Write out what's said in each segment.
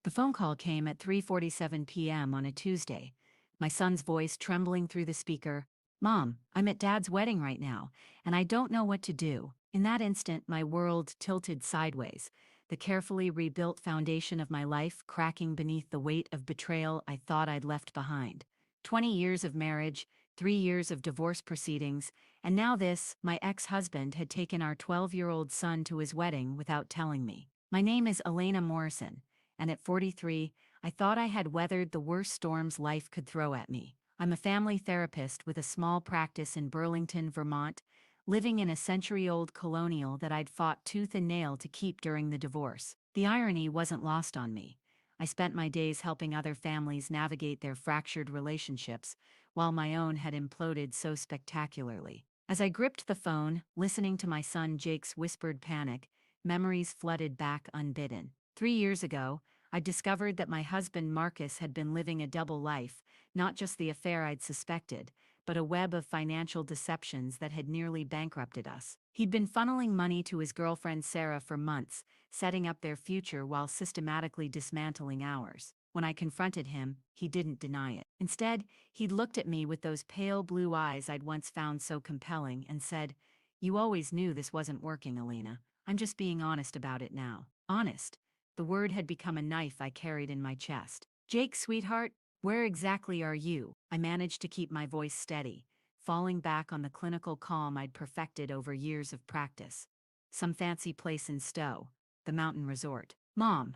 The phone call came at 3:47 p.m. on a Tuesday. My son's voice trembling through the speaker. "Mom, I'm at Dad's wedding right now, and I don't know what to do." In that instant, my world tilted sideways, the carefully rebuilt foundation of my life cracking beneath the weight of betrayal I thought I'd left behind. 20 years of marriage, 3 years of divorce proceedings, and now this, my ex-husband had taken our 12-year-old son to his wedding without telling me. My name is Elena Morrison, and at 43, I thought I had weathered the worst storms life could throw at me. I'm a family therapist with a small practice in Burlington, Vermont, living in a century-old colonial that I'd fought tooth and nail to keep during the divorce. The irony wasn't lost on me. I spent my days helping other families navigate their fractured relationships, while my own had imploded so spectacularly. As I gripped the phone, listening to my son Jake's whispered panic, memories flooded back unbidden. 3 years ago, I discovered that my husband Marcus had been living a double life, not just the affair I'd suspected, but a web of financial deceptions that had nearly bankrupted us. He'd been funneling money to his girlfriend Sarah for months, setting up their future while systematically dismantling ours. When I confronted him, he didn't deny it. Instead, he'd looked at me with those pale blue eyes I'd once found so compelling and said, "You always knew this wasn't working, Elena. I'm just being honest about it now." Honest. The word had become a knife I carried in my chest. "Jake, sweetheart, where exactly are you?" I managed to keep my voice steady, falling back on the clinical calm I'd perfected over years of practice. "Some fancy place in Stowe, the mountain resort." "Mom,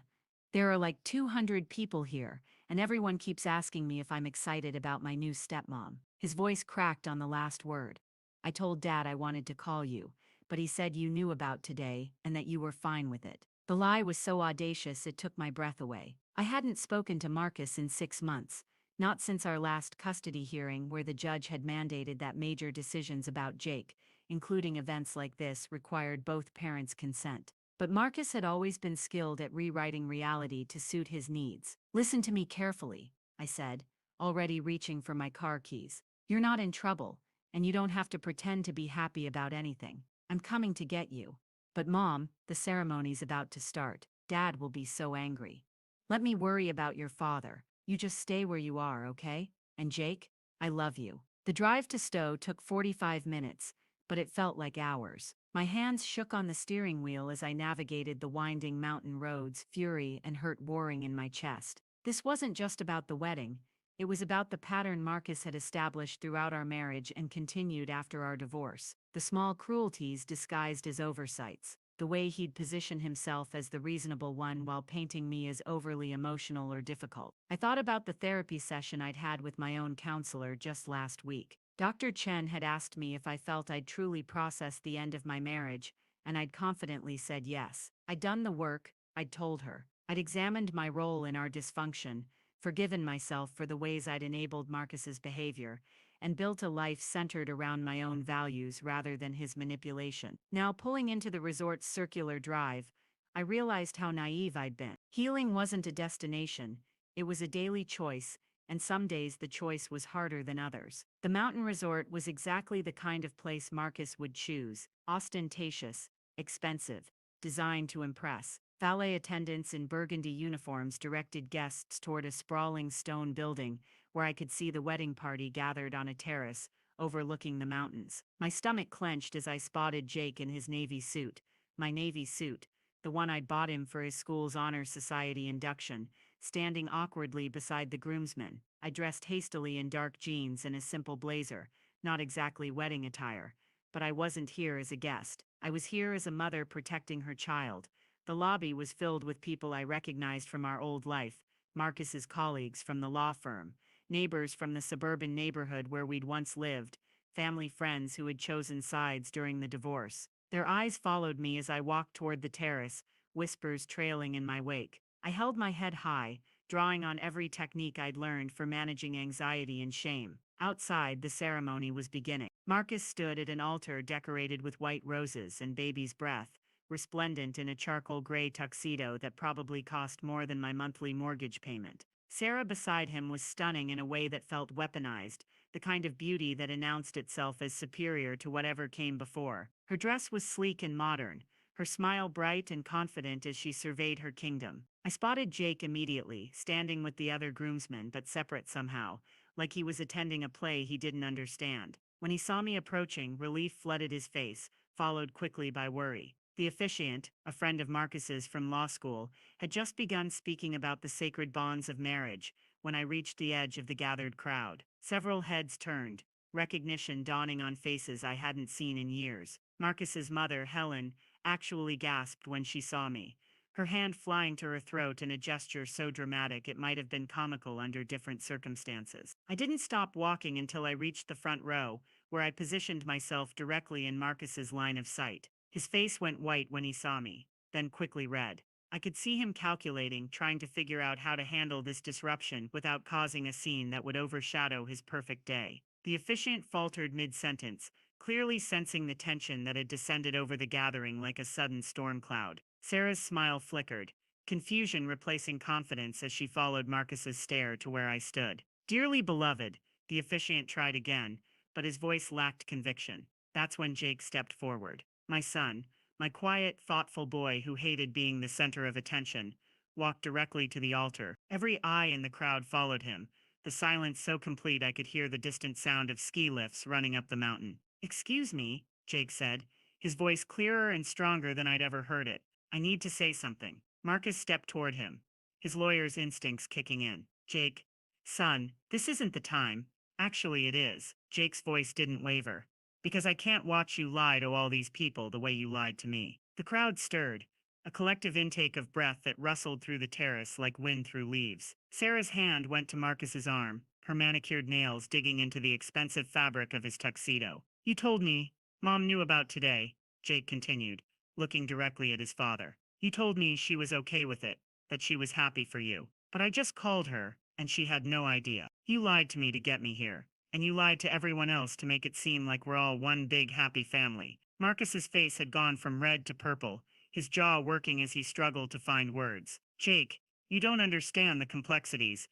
there are like 200 people here, and everyone keeps asking me if I'm excited about my new stepmom." His voice cracked on the last word. "I told Dad I wanted to call you, but he said you knew about today and that you were fine with it." The lie was so audacious it took my breath away. I hadn't spoken to Marcus in 6 months, not since our last custody hearing where the judge had mandated that major decisions about Jake, including events like this, required both parents' consent. But Marcus had always been skilled at rewriting reality to suit his needs. "Listen to me carefully," I said, already reaching for my car keys. "You're not in trouble, and you don't have to pretend to be happy about anything. I'm coming to get you. But Mom, the ceremony's about to start. Dad will be so angry. Let me worry about your father. You just stay where you are, okay? And Jake, I love you." The drive to Stowe took 45 minutes, but it felt like hours. My hands shook on the steering wheel as I navigated the winding mountain roads, fury and hurt warring in my chest. This wasn't just about the wedding. It was about the pattern Marcus had established throughout our marriage and continued after our divorce. The small cruelties disguised as oversights. The way he'd position himself as the reasonable one while painting me as overly emotional or difficult. I thought about the therapy session I'd had with my own counselor just last week. Dr. Chen had asked me if I felt I'd truly processed the end of my marriage, and I'd confidently said yes. I'd done the work, I'd told her. I'd examined my role in our dysfunction, forgiven myself for the ways I'd enabled Marcus's behavior, and built a life centered around my own values rather than his manipulation. Now, pulling into the resort's circular drive, I realized how naive I'd been. Healing wasn't a destination, it was a daily choice, and some days the choice was harder than others. The mountain resort was exactly the kind of place Marcus would choose: ostentatious, expensive, designed to impress. Valet attendants in burgundy uniforms directed guests toward a sprawling stone building where I could see the wedding party gathered on a terrace overlooking the mountains. My stomach clenched as I spotted Jake in his navy suit. My navy suit, the one I'd bought him for his school's honor society induction, standing awkwardly beside the groomsmen. I dressed hastily in dark jeans and a simple blazer, not exactly wedding attire. But I wasn't here as a guest. I was here as a mother protecting her child. The lobby was filled with people I recognized from our old life: Marcus's colleagues from the law firm, neighbors from the suburban neighborhood where we'd once lived, family friends who had chosen sides during the divorce. Their eyes followed me as I walked toward the terrace, whispers trailing in my wake. I held my head high, drawing on every technique I'd learned for managing anxiety and shame. Outside, the ceremony was beginning. Marcus stood at an altar decorated with white roses and baby's breath, resplendent in a charcoal gray tuxedo that probably cost more than my monthly mortgage payment. Sarah beside him was stunning in a way that felt weaponized, the kind of beauty that announced itself as superior to whatever came before. Her dress was sleek and modern, her smile bright and confident as she surveyed her kingdom. I spotted Jake immediately, standing with the other groomsmen but separate somehow, like he was attending a play he didn't understand. When he saw me approaching, relief flooded his face, followed quickly by worry. The officiant, a friend of Marcus's from law school, had just begun speaking about the sacred bonds of marriage when I reached the edge of the gathered crowd. Several heads turned, recognition dawning on faces I hadn't seen in years. Marcus's mother, Helen, actually gasped when she saw me, her hand flying to her throat in a gesture so dramatic it might have been comical under different circumstances. I didn't stop walking until I reached the front row, where I positioned myself directly in Marcus's line of sight. His face went white when he saw me, then quickly red. I could see him calculating, trying to figure out how to handle this disruption without causing a scene that would overshadow his perfect day. The officiant faltered mid-sentence, clearly sensing the tension that had descended over the gathering like a sudden storm cloud. Sarah's smile flickered, confusion replacing confidence as she followed Marcus's stare to where I stood. Dearly beloved, the officiant tried again, but his voice lacked conviction. That's when Jake stepped forward. My son, my quiet, thoughtful boy who hated being the center of attention, walked directly to the altar. Every eye in the crowd followed him, the silence so complete I could hear the distant sound of ski lifts running up the mountain. "Excuse me," Jake said, his voice clearer and stronger than I'd ever heard it. "I need to say something." Marcus stepped toward him, his lawyer's instincts kicking in. "Jake, son, this isn't the time." "Actually, it is." Jake's voice didn't waver. "Because I can't watch you lie to all these people the way you lied to me." The crowd stirred, a collective intake of breath that rustled through the terrace like wind through leaves. Sarah's hand went to Marcus's arm, her manicured nails digging into the expensive fabric of his tuxedo. "You told me Mom knew about today," Jake continued, looking directly at his father. "You told me she was okay with it, that she was happy for you. But I just called her, and she had no idea. You lied to me to get me here, and you lied to everyone else to make it seem like we're all one big happy family." Marcus's face had gone from red to purple, his jaw working as he struggled to find words. "Jake, you don't understand the complexities.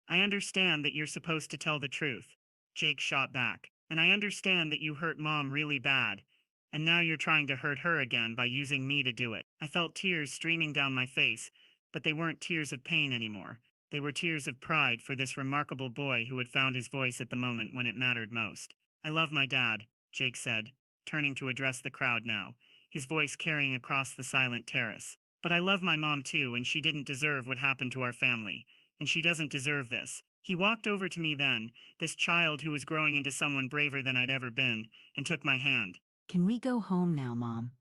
I understand that you're supposed to tell the truth." Jake shot back. "And I understand that you hurt Mom really bad, and now you're trying to hurt her again by using me to do it." I felt tears streaming down my face, but they weren't tears of pain anymore. They were tears of pride for this remarkable boy who had found his voice at the moment when it mattered most. "I love my dad," Jake said, turning to address the crowd now, his voice carrying across the silent terrace. "But I love my mom too, and she didn't deserve what happened to our family. And she doesn't deserve this." He walked over to me then, this child who was growing into someone braver than I'd ever been, and took my hand. "Can we go home now, Mom?"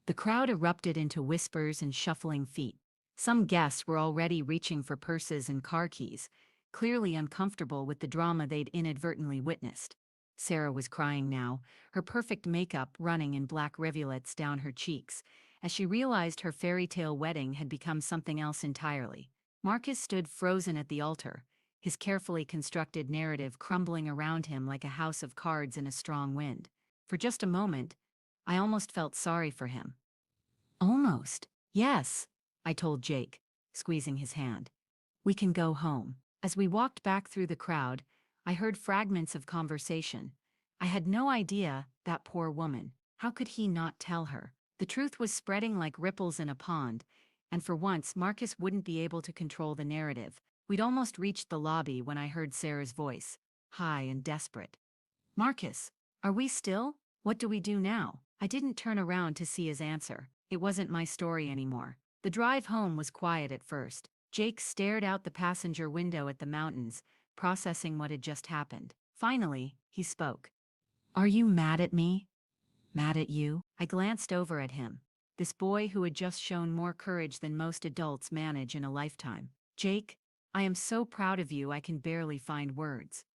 The crowd erupted into whispers and shuffling feet. Some guests were already reaching for purses and car keys, clearly uncomfortable with the drama they'd inadvertently witnessed. Sarah was crying now, her perfect makeup running in black rivulets down her cheeks, as she realized her fairy tale wedding had become something else entirely. Marcus stood frozen at the altar, his carefully constructed narrative crumbling around him like a house of cards in a strong wind. For just a moment, I almost felt sorry for him. "Almost. Yes," I told Jake, squeezing his hand. "We can go home." As we walked back through the crowd, I heard fragments of conversation. I had no idea, that poor woman. How could he not tell her? The truth was spreading like ripples in a pond, and for once Marcus wouldn't be able to control the narrative. We'd almost reached the lobby when I heard Sarah's voice, high and desperate. "Marcus, are we still? What do we do now?" I didn't turn around to see his answer. It wasn't my story anymore. The drive home was quiet at first. Jake stared out the passenger window at the mountains, processing what had just happened. Finally, he spoke. "Are you mad at me? Mad at you?" I glanced over at him, this boy who had just shown more courage than most adults manage in a lifetime. "Jake, I am so proud of you I can barely find words."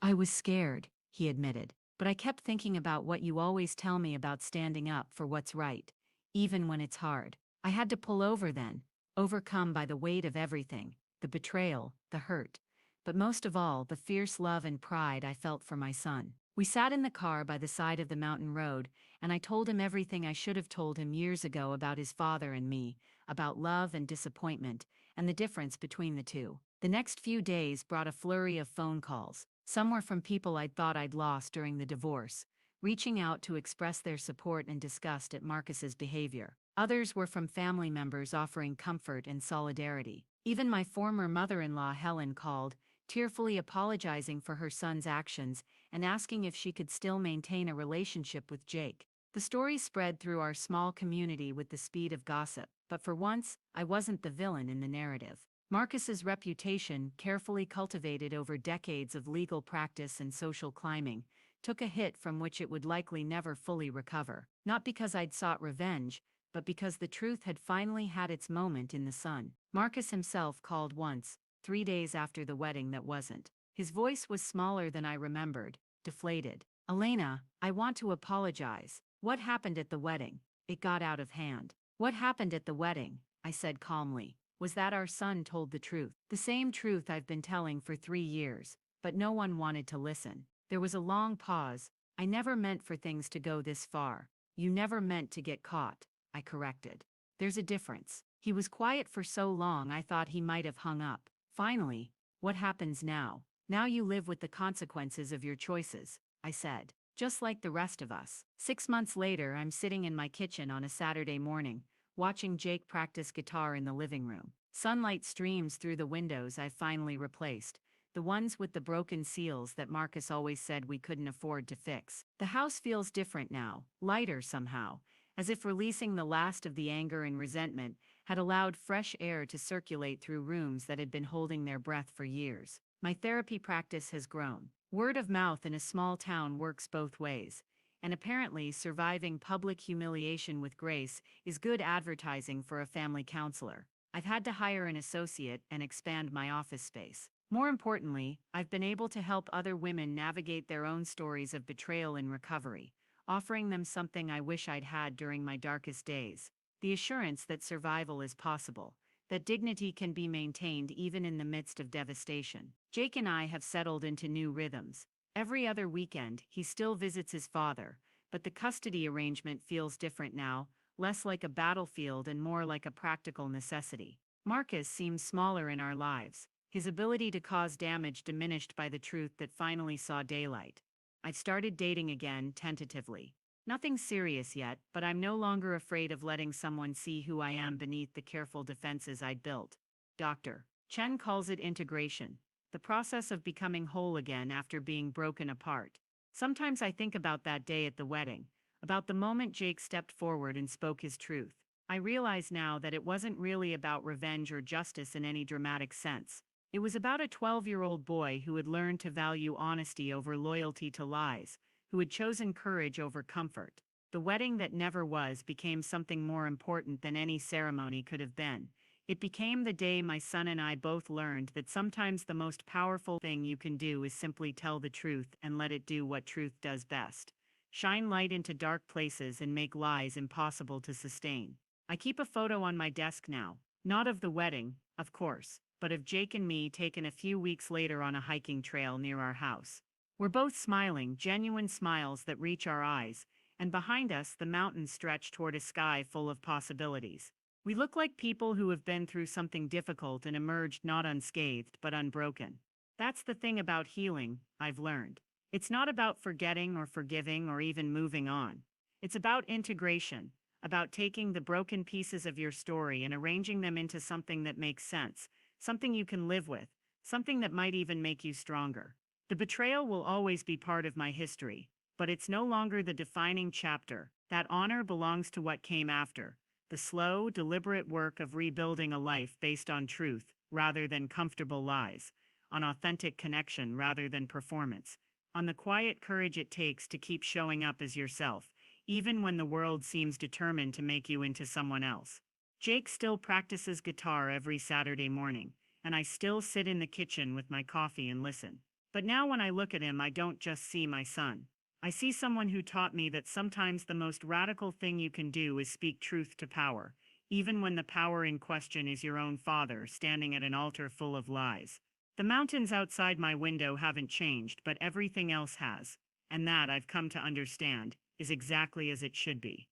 "I was scared," he admitted, "but I kept thinking about what you always tell me about standing up for what's right, even when it's hard. I had to pull over then, overcome by the weight of everything, the betrayal, the hurt, but most of all, the fierce love and pride I felt for my son." We sat in the car by the side of the mountain road, and I told him everything I should have told him years ago about his father and me, about love and disappointment, and the difference between the two. The next few days brought a flurry of phone calls. Some were from people I'd thought I'd lost during the divorce, reaching out to express their support and disgust at Marcus's behavior. Others were from family members offering comfort and solidarity. Even my former mother-in-law Helen called, tearfully apologizing for her son's actions and asking if she could still maintain a relationship with Jake. The story spread through our small community with the speed of gossip, but for once, I wasn't the villain in the narrative. Marcus's reputation, carefully cultivated over decades of legal practice and social climbing, took a hit from which it would likely never fully recover. Not because I'd sought revenge, but because the truth had finally had its moment in the sun. Marcus himself called once, 3 days after the wedding that wasn't. His voice was smaller than I remembered, deflated. "Elena, I want to apologize. What happened at the wedding? It got out of hand." "What happened at the wedding?" I said calmly. "Was that our son told the truth. The same truth I've been telling for 3 years, but no one wanted to listen." There was a long pause. "I never meant for things to go this far." "You never meant to get caught," I corrected. "There's a difference." He was quiet for so long I thought he might have hung up. Finally, "What happens now?" "Now you live with the consequences of your choices," I said. "Just like the rest of us." 6 months later, I'm sitting in my kitchen on a Saturday morning, watching Jake practice guitar in the living room. Sunlight streams through the windows I've finally replaced, the ones with the broken seals that Marcus always said we couldn't afford to fix. The house feels different now, lighter somehow, as if releasing the last of the anger and resentment had allowed fresh air to circulate through rooms that had been holding their breath for years. My therapy practice has grown. Word of mouth in a small town works both ways, and apparently surviving public humiliation with grace is good advertising for a family counselor. I've had to hire an associate and expand my office space. More importantly, I've been able to help other women navigate their own stories of betrayal and recovery, offering them something I wish I'd had during my darkest days: the assurance that survival is possible, that dignity can be maintained even in the midst of devastation. Jake and I have settled into new rhythms. Every other weekend, he still visits his father, but the custody arrangement feels different now, less like a battlefield and more like a practical necessity. Marcus seems smaller in our lives, his ability to cause damage diminished by the truth that finally saw daylight. I've started dating again, tentatively. Nothing serious yet, but I'm no longer afraid of letting someone see who I am beneath the careful defenses I'd built. Dr. Chen calls it integration, the process of becoming whole again after being broken apart. Sometimes I think about that day at the wedding, about the moment Jake stepped forward and spoke his truth. I realize now that it wasn't really about revenge or justice in any dramatic sense. It was about a 12-year-old boy who had learned to value honesty over loyalty to lies, who had chosen courage over comfort. The wedding that never was became something more important than any ceremony could have been. It became the day my son and I both learned that sometimes the most powerful thing you can do is simply tell the truth and let it do what truth does best: shine light into dark places and make lies impossible to sustain. I keep a photo on my desk now, not of the wedding, of course, but of Jake and me taken a few weeks later on a hiking trail near our house. We're both smiling, genuine smiles that reach our eyes, and behind us the mountains stretch toward a sky full of possibilities. We look like people who have been through something difficult and emerged not unscathed but unbroken. That's the thing about healing, I've learned. It's not about forgetting or forgiving or even moving on. It's about integration, about taking the broken pieces of your story and arranging them into something that makes sense, something you can live with, something that might even make you stronger. The betrayal will always be part of my history, but it's no longer the defining chapter. That honor belongs to what came after: the slow, deliberate work of rebuilding a life based on truth rather than comfortable lies, on authentic connection rather than performance, on the quiet courage it takes to keep showing up as yourself, even when the world seems determined to make you into someone else. Jake still practices guitar every Saturday morning, and I still sit in the kitchen with my coffee and listen. But now when I look at him, I don't just see my son. I see someone who taught me that sometimes the most radical thing you can do is speak truth to power, even when the power in question is your own father standing at an altar full of lies. The mountains outside my window haven't changed, but everything else has, and that, I've come to understand, is exactly as it should be.